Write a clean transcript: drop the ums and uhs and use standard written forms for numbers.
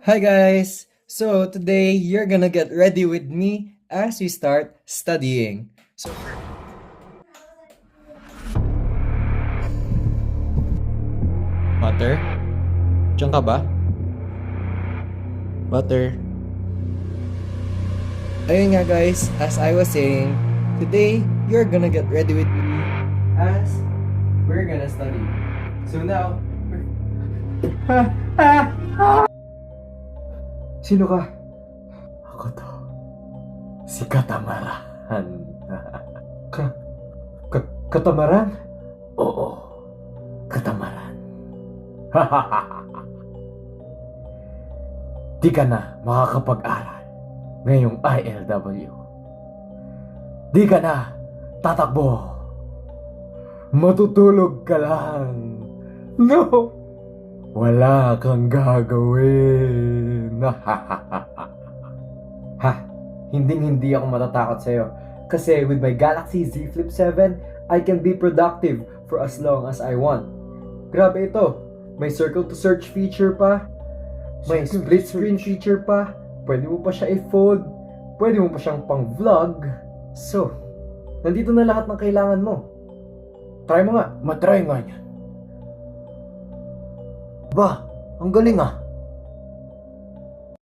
Hi guys! So today you're gonna get ready with me as we start studying. Butter? Diyan ka ba? Butter? Ayun nga guys, as I was saying, today you're gonna get ready with me as we're gonna study. So now, Sino ka? Ako to. Si Katamaran. Katamaran? Oo. Katamaran. Di ka na makakapag-aral ngayong ILW. Di ka na tatakbo. Matutulog ka lang. No! Wala kang gagawin. Ha, hindi ako matatakot sa'yo. Kasi with my Galaxy Z Flip 7, I can be productive for as long as I want. Grabe ito. May circle to search feature pa. May split screen feature pa. Pwede mo pa siya i-fold. Pwede mo pa siyang pang-vlog. So, nandito na lahat ng kailangan mo. Try mo nga. Matry nga yan. Ba, ang galing ah.